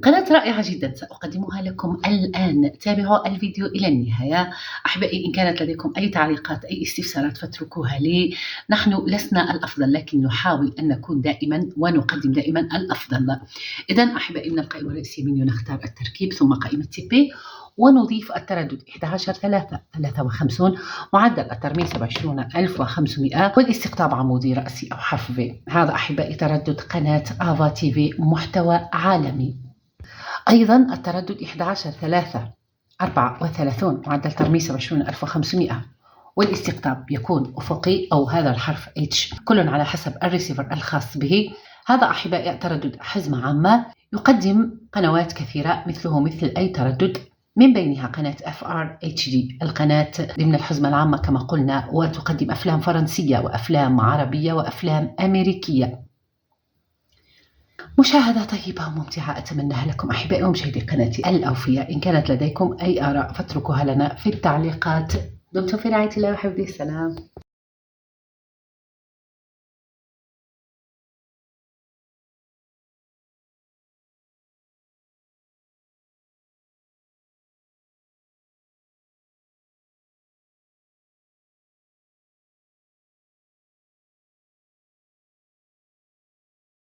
قناة رائعة جدا سأقدمها لكم الآن. تابعوا الفيديو إلى النهاية. أحبائي، إن كانت لديكم أي تعليقات أي استفسارات فاتركوها لي. نحن لسنا الأفضل، لكن نحاول أن نكون دائما ونقدم دائما الأفضل. إذن أحبائي، من القائمة الرئيسية منيو نختار التركيب ثم قائمة تيبي، ونضيف التردد 11353، معدل الترميز 27500، والاستقطاب عمودي رأسي أو حرف V. هذا أحبائي تردد قناة آفا تي في، محتوى عالمي. أيضا التردد 11334، معدل ترميز 27500، والاستقطاب يكون أفقي أو هذا الحرف H، كل على حسب الريسيفر الخاص به. هذا أحبائي تردد حزمة عامة، يقدم قنوات كثيرة مثله مثل أي تردد، من بينها قناة FRHD، القناة ضمن الحزمة العامة كما قلنا، وتقدم أفلام فرنسية وأفلام عربية وأفلام أمريكية. مشاهدة طيبة وممتعة أتمنىها لكم أحبائي ومشاهدي قناتي الأوفياء. إن كانت لديكم أي آراء فاتركوها لنا في التعليقات. دمتم في رعاية الله وحفظه. السلام.